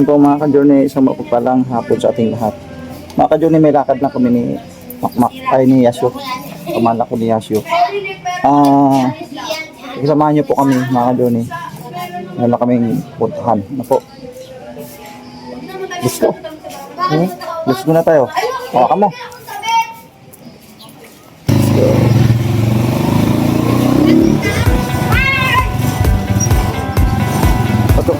Ayan po mga ka-journey, isang mapagpalang hapon sa ating lahat. Mga ka-journey, may lakad na kami ni Makmak, ay ni Yasyo. Pamala ko ni Yasyo. Samahan niyo po kami mga ka-journey. Meron na kaming puntahan. Ano po? Let's go. Let's go na tayo. Hawakan mo. Ito.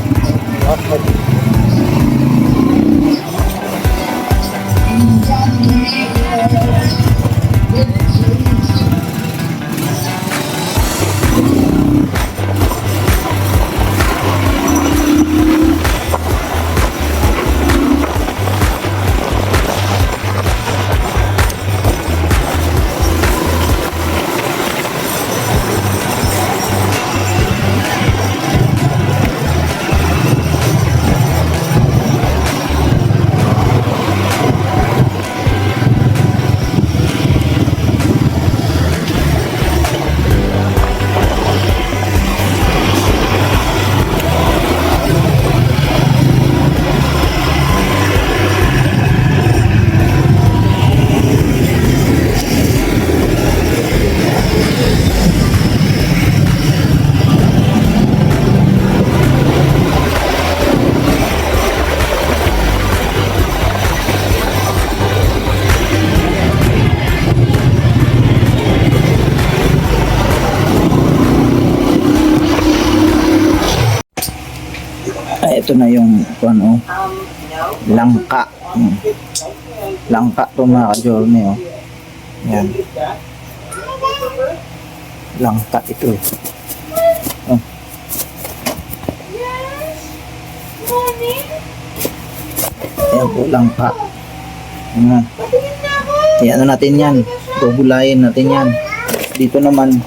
Ito na yung ano, langka. Langka to mga ka-journey, oh. Yan. Langka ito. Oh. Ayan po, langka. Ayan. Ayan natin yan. Bubulayin natin yan. Dito naman,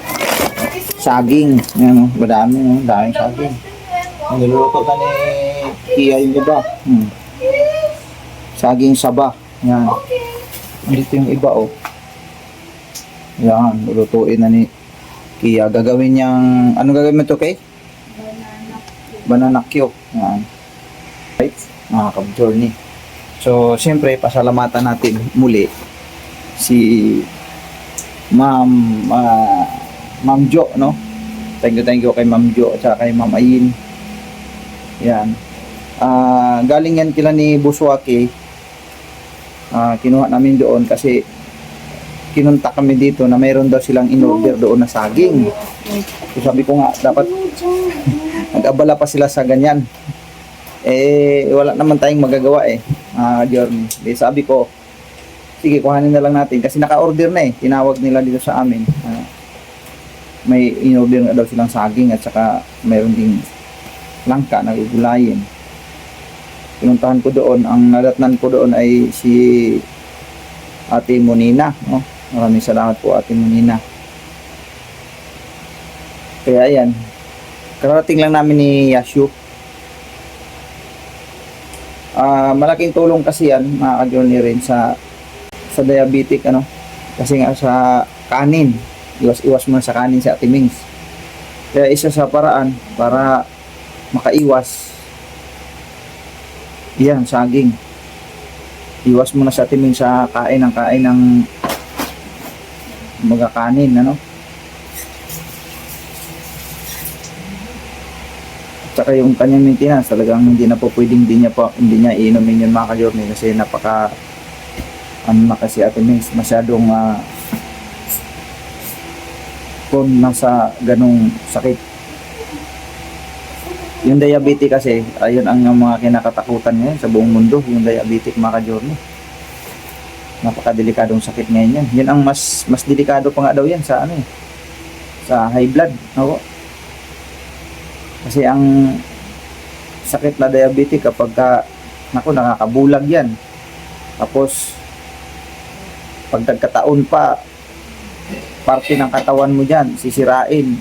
saging. Ayan, oh. Madami, oh. Daming saging. Niluluto na ni Kia yung iba. Saging saba. Yan. Dito yung iba, oh. Yan. Lulutuin na ni Kia. Gagawin niyang... Ano gagawin mo ito, Kay? Banana cue. Yan. Right? Mga ka-journey. So, siyempre, pasalamatan natin muli si Ma'am Jo, no? Thank you kay Ma'am Jo at saka kay Ma'am Ayin. Yan. Galing yan kila ni Buswaki. Kinuha namin doon kasi kinunta kami dito na mayroon daw silang in-order doon na saging. So sabi ko nga, dapat nag-abala pa sila sa ganyan. Eh, wala naman tayong magagawa eh. Journey. Sabi ko, sige, kuhanin na lang natin kasi naka-order na eh. Tinawag nila dito sa amin. May in-order nga daw silang saging at saka mayroon ding langka na gugulayin. Pinuntahan ko doon, ang nadatnan ko doon ay si Ate Monina, no? Maraming salamat po Ate Monina. Kaya ayan, karating lang namin ni Yasyo. Malaking tulong kasi yan mga ka-journey rin sa diabetic, ano, kasi nga sa kanin, iwas mo sa kanin si Ate Mings. Kaya isa sa paraan para makaiwas yan, saging. Iwas mo na sa timing sa kain ng mga kanin, ano. Tsaka yung kanyang maintenance, talagang hindi na po pwedeng hindi niya iinumin yun mga ka-journey kasi napaka ano na kasi Ate Mings, masyadong kung nasa ganong sakit. Yung diabetic kasi, ayun ang mga kinakatakutan ngayon sa buong mundo, yung diabetic mga ka-journey. Napakadelikadong sakit ngayon yan. Yun ang mas delikado pa nga daw yan sa ano eh, sa high blood. No? Kasi ang sakit na diabetic kapag nakakabulag yan. Tapos pag nagkataon pa, parte ng katawan mo dyan, sisirain.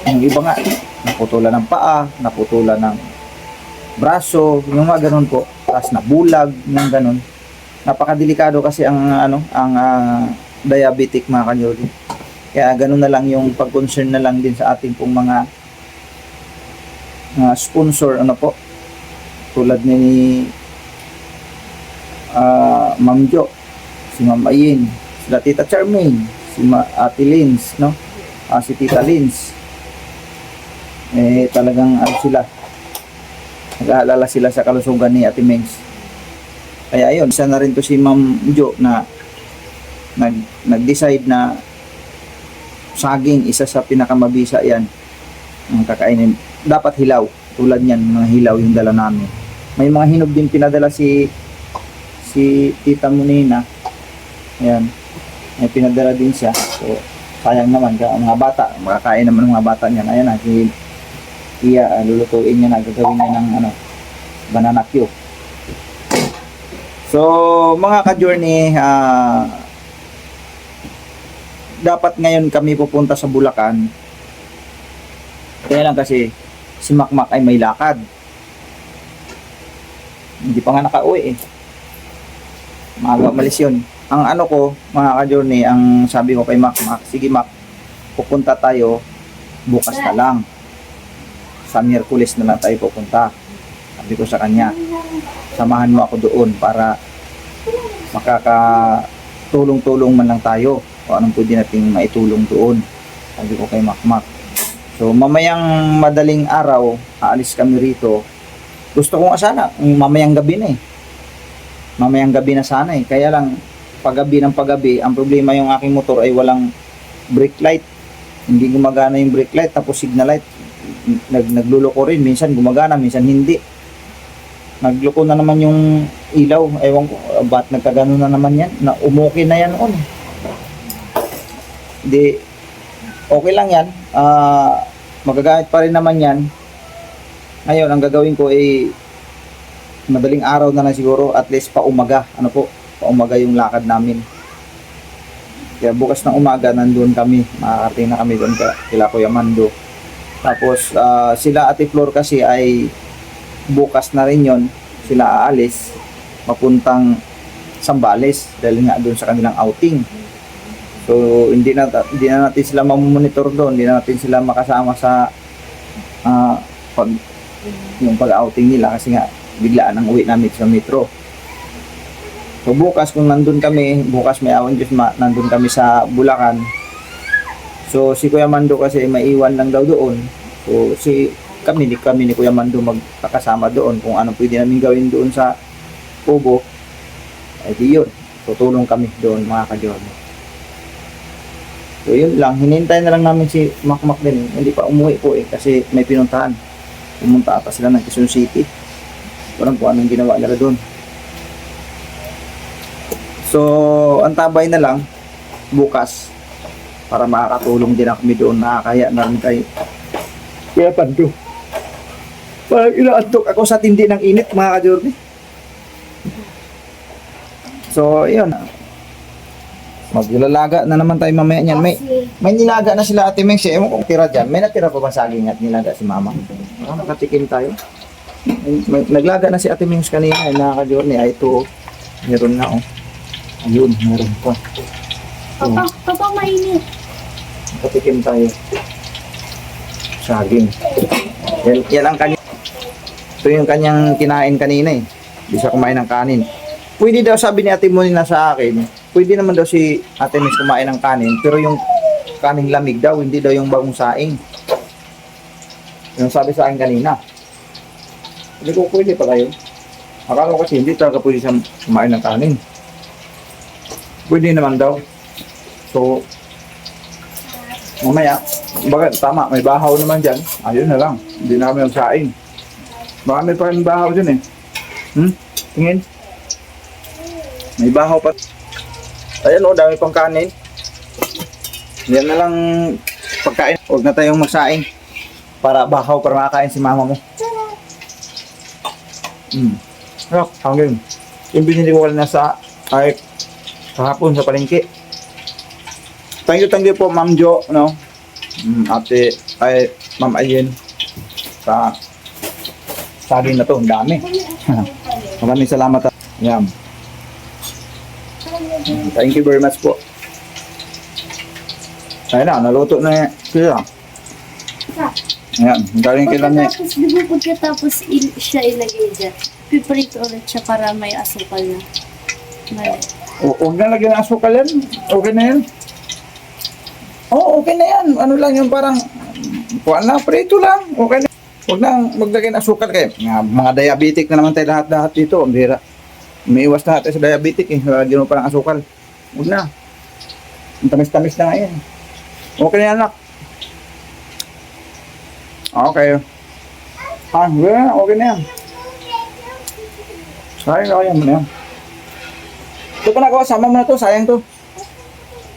Yung iba nga, naputulan ng paa, naputulan ng braso, yung mga ganun po. Tapos nabulag, yung ganun. Napakadelikado kasi ang diabetic mga ka-journey. Kaya ganun na lang yung pag-concern na lang din sa ating pong mga sponsor, ano po, tulad ni Ma'am Jo, si Ma'am Ayin, sila Tita Charmaine, si Ate Lins, no? Si Tita Lins. Talagang ano sila, nag-aalala sila sa kalusugan ni Ate Mengs. Kaya ayun, isa na rin to si Ma'am Jo na nag-decide na saging, isa sa pinakamabisa yan ang kakainin. Dapat hilaw, tulad yan, mga hilaw yung dala namin. May mga hinog din pinadala si Tita Munina. Ayan, may pinadala din siya. So sayang naman, mga bata, makakain naman ng mga bata niyan. Ayan na, si Iya, lulutuin niya na, gagawin niya ng banana cue. So mga ka-journey, dapat ngayon kami pupunta sa Bulacan. Kaya lang kasi si Makmak ay may lakad. Hindi pa nga nakauwi eh. Maaga umalis yun. Ang ano ko, mga ka-journey, ang sabi ko kay Makmak, sige Mak, pupunta tayo bukas na lang. Sa Miyerkules na lang tayo pupunta. Sabi ko sa kanya, samahan mo ako doon para makakatulong-tulong man lang tayo o anong pwede nating maitulong doon. Sabi ko kay Makmak. So mamayang madaling araw aalis kami rito. Gusto ko nga sana mamayang gabi na eh. Mamayang gabi na sana eh. Kaya lang paggabi ng paggabi, ang problema yung aking motor ay walang brake light. Hindi gumagana yung brake light, tapos signal light nagluloko rin, minsan gumagana, minsan hindi. Nagloko na naman yung ilaw. Ewan ko ba't nagkagano na naman yan, na umuki na yan on. Di, okay lang yan. Magagamit pa rin naman yan. Ngayon, ang gagawin ko ay madaling araw na lang siguro, at least paumaga. Ano po, paumaga yung lakad namin. Kaya bukas ng umaga, nandun kami. Makakarating na kami doon kila Kuya Mando. Tapos, sila Ate Flor kasi ay bukas na rin yon, sila aalis papuntang Sambales dahil nga doon sa kanilang outing. So hindi na natin sila mamonitor doon, hindi na natin sila makasama sa yung pag-outing nila kasi nga biglaan ang uwi namin sa metro. So bukas kung nandun kami, bukas may awan Diyos nandun kami sa Bulacan. So si Kuya Mando kasi maiwan lang daw doon. So kami ni Kuya Mando magkakasama doon kung ano pwede namin gawin doon sa Pubo. Ay di yun, tutulong kami doon mga ka-journey. So yun lang, hinintay na lang namin si Makmak din. Hindi pa umuwi po eh kasi may pinuntahan. Pumunta ata sila ng Quezon City. Parang kung anong ginawa nila doon. So antabay na lang bukas para makakatulong din kami doon. Nakakaya na rin kay Kuya Pando. Parang inaantok ako sa tindi ng init mga ka-journey. So yun, maglalaga na naman tayo mamaya niyan. May nilaga na sila Ate Mengs. Ewan kong tira dyan. May natira pa ba saging at nilaga si Mama? Nakatikim tayo. Naglaga na si Ate Mengs kanina. Nakaka-journey. Ay ito. Meron na oh. Ayun, meron pa. Papa, mainit. Nakatikim tayo. Saging. Yan ang kanina. Ito yung kanyang kinain kanina eh. Hindi siya kumain ng kanin. Pwede daw, sabi ni Ate Monina sa akin, pwede naman daw si Ate Mengs kumain ng kanin, pero yung kaning lamig daw, hindi daw yung bagong saing. Yung sabi sa akin kanina. Hindi ko pwede pa kayo. Akala ko kasi hindi talaga pwede siya kumain ng kanin. Pwede naman daw. So, mamaya, baga, tama, may bahaw naman dyan. Ayun na lang, hindi na kami magsaing. Baka may pa rin bahaw dyan eh. Tingin. May bahaw pa. Ayan o, dami pang kanin. Yan na lang pagkain. Huwag na tayong magsaing. Para bahaw, para makakain si mama mo. Hanggang. Yung binili ko na sa ay kahapon sa palengke. Thank you po Ma'am Jo, no? Ate, ay Ma'am Ayen. Sa saging na to, ang dami. Maraming salamat. Yan. Thank you very much po. Ayun na, naluto na sila. Ayan, galing kila niya. Pagkatapos, di ba pagkatapos siya ilagay dyan, piprito ulit siya para may asukal na. Mali. Huwag na lagyan ng asukal yan. Okay na yan. Oo, okay na yan. Ano lang yung parang, kuhaan lang, prito lang. Okay na. Huwag na maglagay ng asukal kayo. Mga diabetic na naman tayo lahat-lahat dito. Ang bira. Umiiwas na tayo sa diabetic eh. Lagyan mo pa ng asukal. Huwag na. Ang tamis-tamis na nga yan. Okay na yan, anak. Okay. Okay na yan. Sayang mo na yan. Ito pa nagawa, sama mo na to, sayang to.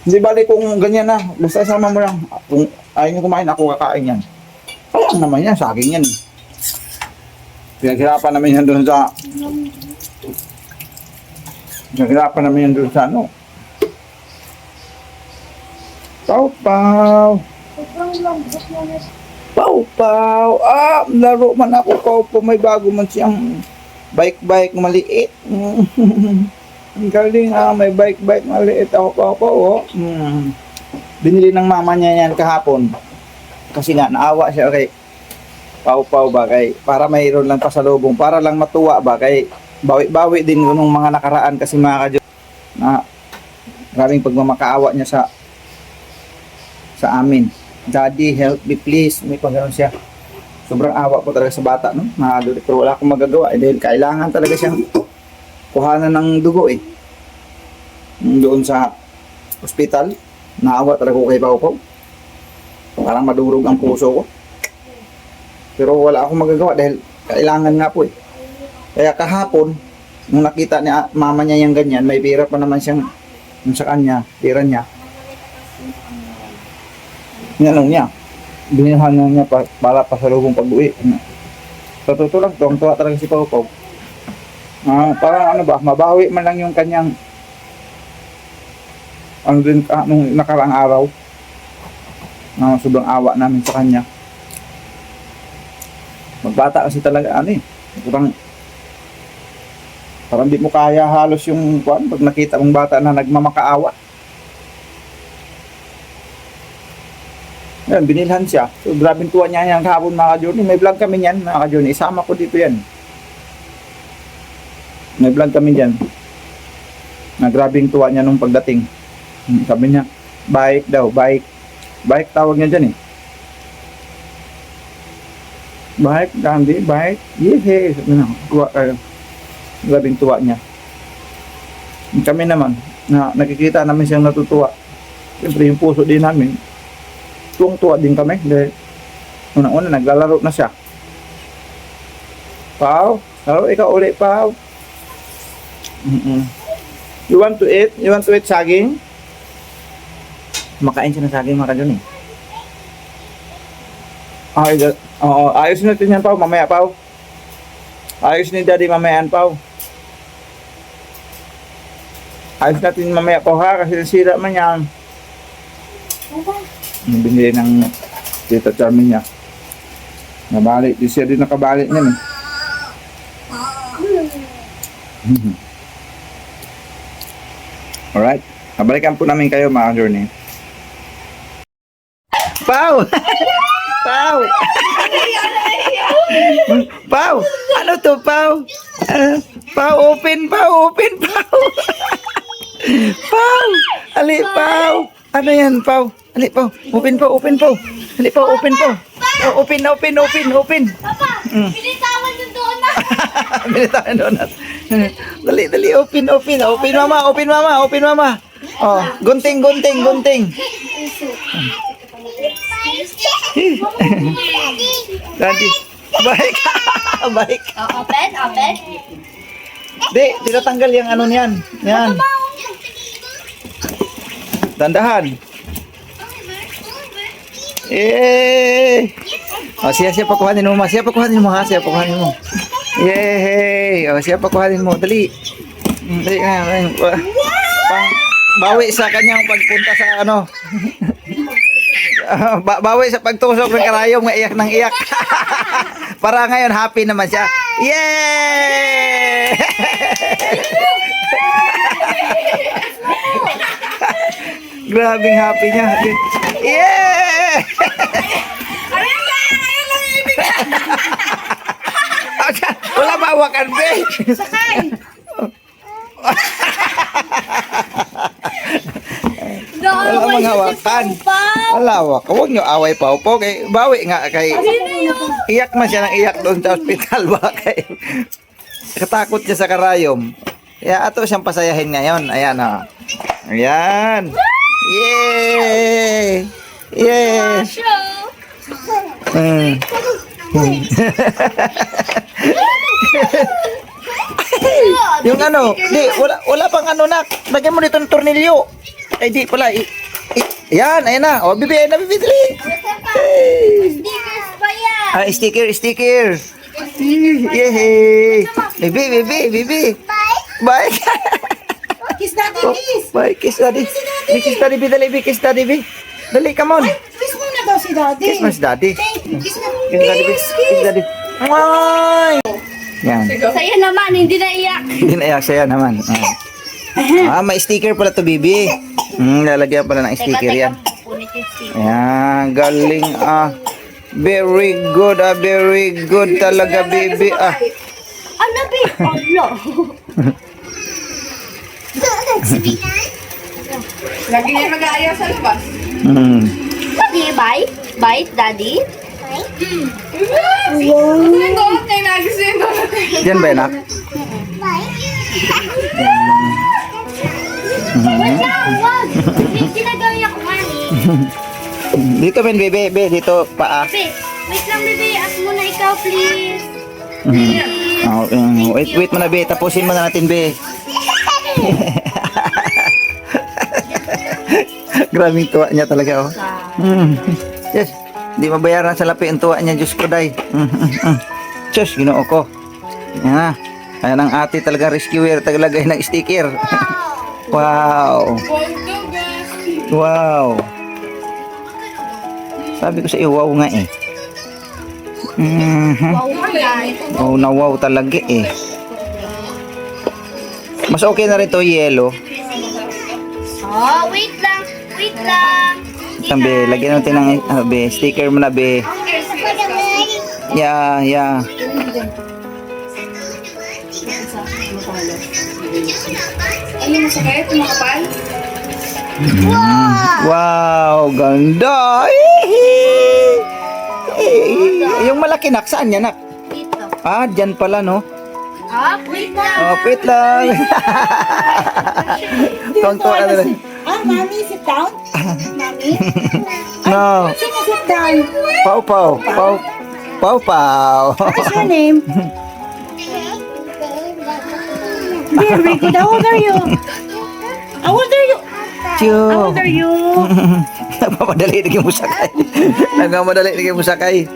Hindi bali kung ganyan na, basta sama mo lang. Kung ayaw nyo kumain, ako kakain yan. Sayang naman yan, sa akin yan. Pinaghirapan namin yan doon sa... Pinaghirapan namin yan doon sa ano. Pau-pau. Pau-pau. Laro man ako, Pau-pau. May bago man siyang bike-bike maliit. Ang galing may bike-bike maliit ako, Pau-pau. Oh. Binili ng mama niya yan kahapon. Kasi nga, naawa siya kay Pau-pau ba kay para mayroon lang pasalubong, para lang matuwa ba kay bawi-bawi din nung mga nakaraan kasi mga kadyo na maraming pagmamakaawa niya sa amin. Daddy, help me please. May pagano'n siya. Sobrang awa po talaga sa bata, no? Pero wala akong magagawa. Dahil kailangan talaga siyang kuhanan ng dugo, eh. Doon sa ospital, naawa talaga ko kay Pau-pau. Parang madurog ang puso ko. Pero wala akong magagawa dahil kailangan nga po, eh. Kaya kahapon, nung nakita ni mama niya yung ganyan, may pira pa naman siyang sa kanya, pira niya. Yan niya. Binilhan niya para pasalubong pag-uwi. Sa totoo lang, tuwang-tuwa talaga si Pau-pau. Parang ano ba, mabawi man lang yung kanyang nung nakaraang araw. Sobrang awa namin sa kanya. Magbata kasi talaga parang di mo kaya halos yung pag nakita mong bata na nagmamakaawa. Yan, binilhan siya. So, grabing tuwa niya yan kahapon mga ka-journey. May vlog kami yan mga ka-journey. Isama ko dito yan. May vlog kami dyan. Na grabing tuwa niya nung pagdating. Sabi niya, bike daw, bike. Bike tawag niya dyan eh. Bike, Dandy, bike. Yehey. Sabi niya, grabing tuwa niya. Kami naman, na nakikita namin siyang natutuwa. Siyempre yung puso din namin. Tuwang-tuwa din kami dahil unang-una naglalaro na siya. Pau, laro ikaw ulit, Pau. You want to eat? You want to eat saging? Makain siya ng saging mga kadyon eh. Ayos natin yan, Pau, mamaya, Pau. Ayos ni Daddy mamayaan, Pau. Ayos natin mamaya, Pau, ha? Kasi nasira man yan. Binili ng Tita Charmin niya. Nabalik. Di siya din nakabalik niyan eh. Alright. Nabalikan po namin kayo mga journey. Pau! Pau! Pau! Ano to, Pau? Pau, open, Pau! Open, Pau! Pau! Ali, Pau! Ano yan, Pau? Ali, Pau. Open, Pau. Open, Pau. Ali, Pau. Open, Pau. Oh, open. Papa, binitawan yung donut. Binitawan yung donut. Dali. Open, mama. Open, mama. Oh, gunting. Daddy. Bike. Open. Di, tinatanggal yung ano niyan. Yan. Dandahan. Siya pakuhanin mo, Siya pakuhanin mo. Yay! Siya pakuhanin mo. Dali. Dali na. Bawi sa kanyang pagpunta sa ano. Bawi sa pagtusok ng karayom, iyak ng iyak. Para ngayon happy naman siya. Yay! Grabing happy niya. Yeah! Ayun lang. hawakan, be. Sakay! Wala mang hawakan. Alawak, huwag nyo away Pau-Pau. Kay, bawi nga kay... Iyak man siya ng iyak doon sa ospital ba kay... Katakot siya sa karayom. Kaya ato siyang pasayahin ngayon. Ayan o. Ayan. Yay! Yay! Mm. Yung ano, di, wala pang ano nak. Lagyan mo dito ng tornilyo. Ay di pala. Yan, ayan na. O, bibi, ayan na, bibi, dali. Stickers pa yan! Ah, sticker. Yay! Bibi. Bye. Kiss daddy, kiss! Bye, kiss daddy. Kiss daddy, bi, dali, bi, kiss daddy, bi. Dali, come on. Kiss mo na daw si daddy. Kiss mo si daddy. Kiss na. Kiss daddy, bi. Kiss daddy. Ay! Yan. Sa'yo naman, hindi na iyak. Hindi naiyak siya naman. May sticker pala to, Bibi. Lalagyan pala ng sticker yan. Punit yung sticker. Ayan, galing Very good talaga, Bibi. Ano, babe? Ano? Lagi niya mag-aayaw sa labas. Daddy, bite? Bite, daddy? Wow! Ito yung donut niya, inagis niya yung donut niya. Yan ba, anak? Wag! Ginagawin ako, mami. Dito, Ben, Bibi. Dito, paa. Babe, wait lang, baby. Ask mo na ikaw, please. Wait mo na, Be. Tapusin mo na natin, Be. Grabing tuwa niya talaga, oh. Yes. Di mabayaran sa lapi ang tuwa niya, Diyos ko, day. Diyos, ginoo ko. Yan. Ayan ang ate talaga rescuer. Tagalagay ng sticker. Wow. Wow. Sabi ko sa iyo, wow nga eh. Wow, guys. Oh, na wow talaga eh. Mas okay na rin to yellow. Oh, wait lang. Wait lang. Tambe, lagyan natin ng be, sticker mo na, be. Yeah. Ano masakit? Makapal? Wow, ganda. Yung malaki nak, saan yan nak? Dito. Dyan pala no. Wait lang. Wait lang. Tonto na rin. Mommy, sit down. Mommy? No. Sino sit down? Pau. What's your name? Very good. How old are you? How old are you? How old are you? Nagmamadali lagi mo sakay. Nagmamadali lagi mo sakay.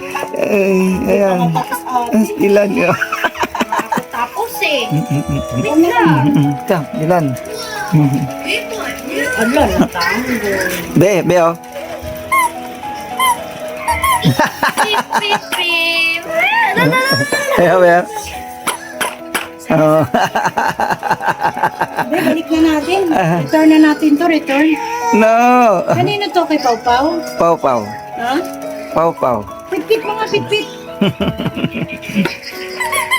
Ayan. Ilan yun. Tapos eh. Wait lang. Ilan. Ala, natango. Be, oh. Pip, pip, pip. Be. Oh. Balik na natin. Return na natin to, return. No. Kanino to kay Pau Pau? Pau. Ha? Pau. Pitpit mga pitpit.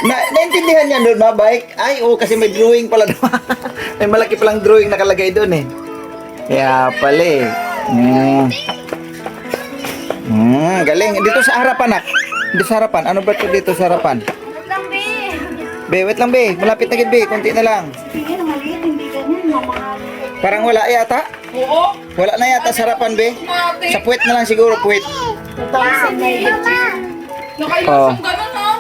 Naintindihan niya doon, bike? Ay, kasi may drawing pala doon. May malaki palang drawing nakalagay doon eh. Kaya pala eh. Galing. Dito sa harapan, nak. Dito sa harapan. Ano ba ito dito sa harapan? Wait lang, be. Malapit na gid, be. Konti na lang. Hindi na maliit, hindi ganyan. Parang wala yata. Oo. Wala na yata sa harapan, be. Sa puwet na lang siguro, puwet. Nakailusong gano'n, no?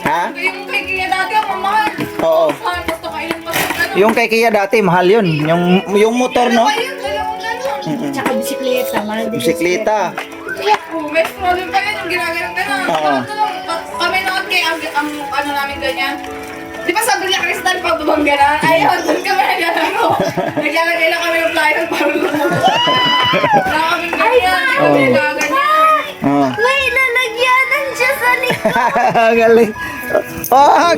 Ha? Yung kay Kaya dati ang mamahal. Oo. Basta kainin pa sa gano'n. Yung kay Kia dati, mahal yun. Yung motor, no? Ayun, dalawang gano'n. Tsaka bisikleta, mahal din. Bisikleta. Best problem pa yan, yung ginagalang gano'n. Oo. Kami noon kay ang ano namin ganyan. Di ba sabi niya Crystal pag bumangga na? Ayun, doon kami naglalaro. Naglalagay lang kami ng flyer para lumabas. Wala kaming ganyan. Kami nagaganyan. May lalagyanan siya sa likod. Galing.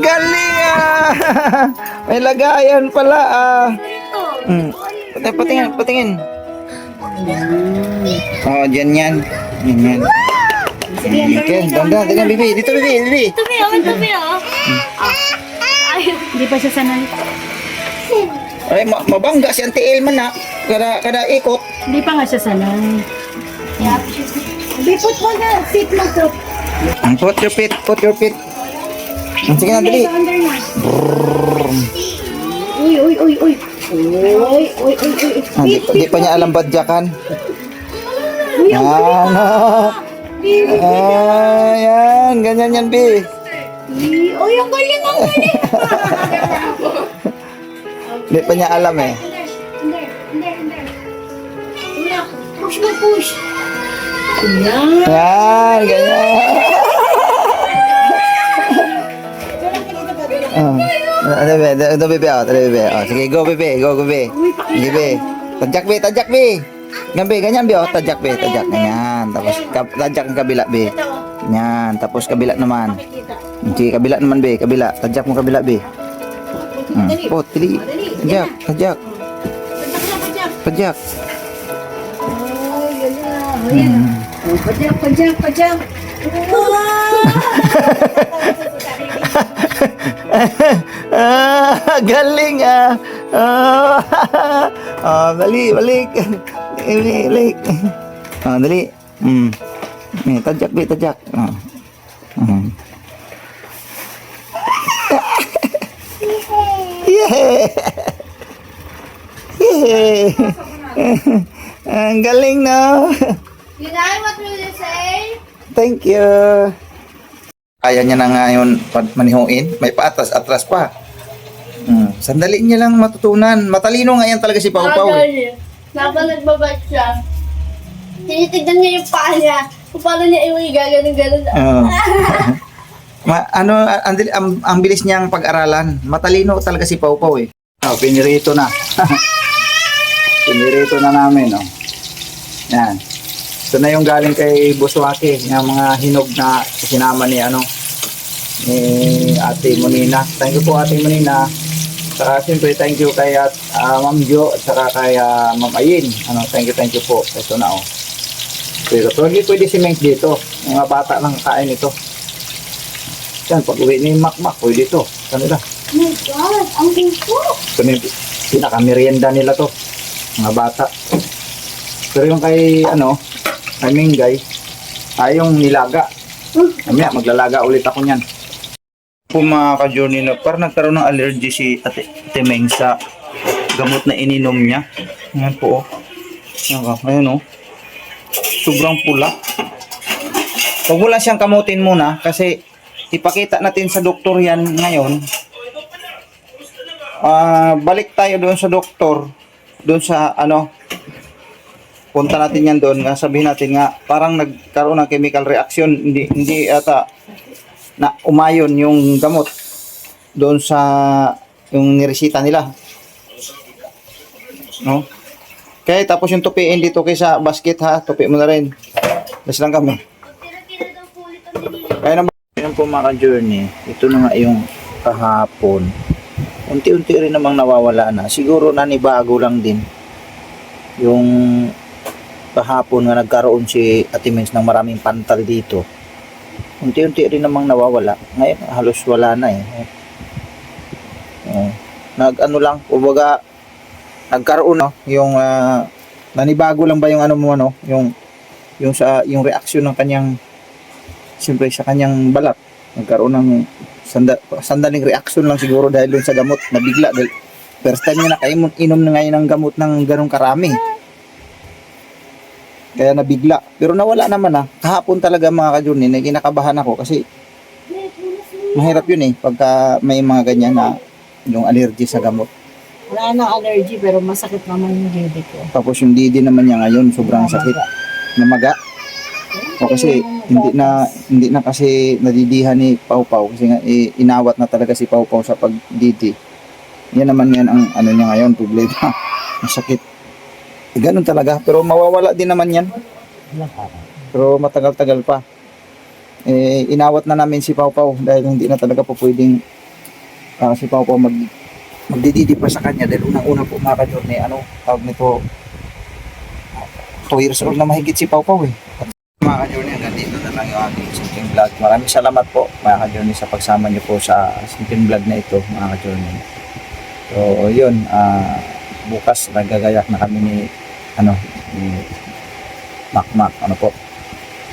Galing May lagayan pala Patingin. Dyan yan. Sige, Okay, dandan, dandan, bibi. Dito, bibi. Tubi, oh. Ay, hindi pa siya sanay. Ay, mabangga si Auntie Elma na. Kada ikot. Hindi pa nga siya sanay. Hindi, put mo na. Fit mo to. Put your feet. Sige na, dali. Under na. Uy. Di pa niya alam badyakan. Ayan, ganyan yan, Bi. Uy, ang galing. Di pa niya alam eh. Push mo, push. Yan, ganyan. Ito, Bebe. Sige, go, Bebe. Sige, Be. Tadyak, Be. Ganyan, Be. Tadyak, Be. Ganyan. Tapos, tadyak ang kabila, Be. Yan. Tapos, kabila naman. Sige, kabila naman, Be. Kabila. Tadyak mo kabila, Be. Pili. Tadyak. Pajak. Galing balik. Balik. Dali. Tadyak, Be, tadyak. Yeah. Ang galing na. You know what will you say? Thank you. Kaya niya na ngayon manihuin. May paatas-atras pa. Sandali niya lang matutunan. Matalino nga yan talaga si Pau Pau. Habang nagbabike siya, tinitignan niya yung paa niya. Kung paano niya iwagi gaganon. Ang bilis niyang pag-aralan. Matalino talaga si Pau Pau eh. Pinirito na. Pinirito na namin. Yan. Ito na yung galing kay Buswake, yung mga hinog na sinama ni Ate Monina. Thank you po, Ate Monina. Saka siyempre thank you kay Ma'am Jo at saka kay Ma'am Ayin. Thank you po. Ito na Pero pwede cement dito. Mga bata lang kain ito. Yan, pag uwi ni Makmak, pwede ito. Kanila. Oh my God, ang gusto. Ito na yung pinaka-merienda nila to. Mga bata. Pero yung kay Minggay, yung nilaga. Mamaya, maglalaga ulit ako niyan. Po mga ka-journey na, parang nagkaroon ng allergy si Ate Meng sa gamot na ininom niya. Ayan po. Ayan sobrang pula. Huwag mo lang siyang kamutin muna kasi ipakita natin sa doktor yan ngayon. Balik tayo doon sa doktor. Doon sa punta natin yan doon, sabihin natin nga parang nagkaroon ng chemical reaction, hindi ata na umayon yung gamot doon sa yung niresita nila. No? Okay, tapos yung tupiin dito kaysa basket ha, tupi mo na rin. Basta lang kami. Kaya naman yan po mga journey, ito na nga yung kahapon. Unti-unti rin namang nawawala na. Siguro nanibago lang din yung kahapon nga nagkaroon si Ate Mens ng maraming pantal dito. Unti-unti rin namang nawawala. Ngayon halos wala na eh. Lang, kumbaga nagkaroon yung nanibago lang ba yung yung reaksyon ng kanyang siyempre sa kanyang balat. Nagkaroon ng sandaling reaksyon lang siguro dahil dun sa gamot na bigla dahil first time niya nakainom na ngayon ng gamot ng ganong karami. Kaya nabigla. Pero nawala naman Kahapon talaga mga ka-journey, kinakabahan ako kasi mahirap yun pagka may mga ganyan na yung allergy sa gamot. Wala nang allergy pero masakit naman yung dede ko. Tapos yung didi naman niya ngayon sobrang sakit. Namaga. O kasi hindi na kasi nadidihan ni Pau Pau kasi nga inawat na talaga si Pau Pau sa pagdidi. Yan naman ang niya ngayon, problema. Masakit. Ganun talaga, pero mawawala din naman yan. Pero matagal-tagal pa. Inawat na namin si Pau Pau dahil hindi na talaga po pwedeng si Pau Pau magdididi pa sa kanya dahil unang-una po mga ka-journey, tawag nito 2 years old na mahigit si Pau Pau Mga ka-journey, hanggang dito na lang yung aking simpleng vlog. Maraming salamat po mga ka-journey sa pagsama niyo po sa simpleng vlog na ito mga ka-journey. So yun, bukas nagagayak na kami ni Makmak, ano po.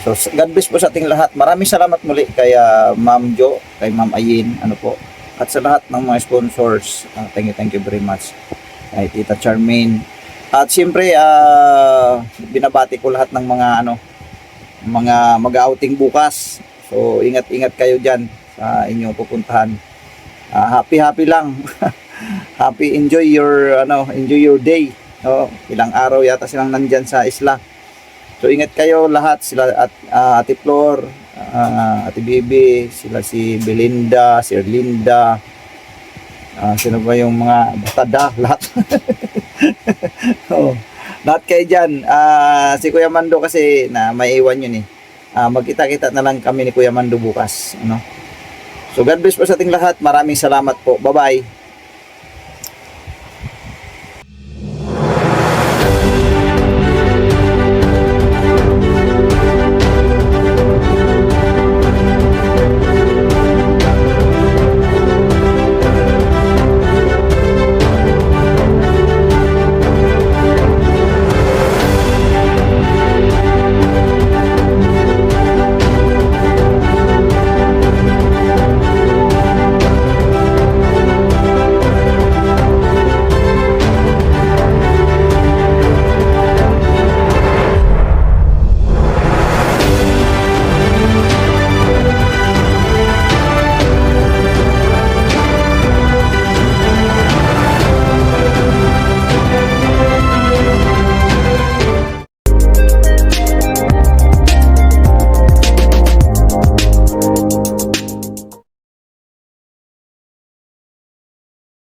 So God bless po sa ating lahat. Maraming salamat muli kay Ma'am Jo, kay Ma'am Ayin, ano po. At sa lahat ng mga sponsors, thank you very much. Kay Tita Charmaine. At siyempre, binabati ko lahat ng mga mag-outing bukas. So, ingat-ingat kayo dyan sa inyong pupuntahan. Happy lang. Happy, enjoy your day. Ilang araw yata silang nandyan sa isla. So, ingat kayo lahat. Sila at Ate Flor, Ate Bibi, sila si Belinda, si Erlinda, sino ba yung mga batada, lahat. Lahat kayo dyan. Si Kuya Mando kasi na may iwan yun eh. Magkita-kita na lang kami ni Kuya Mando bukas. So God bless po sa ating lahat. Maraming salamat po. Bye-bye.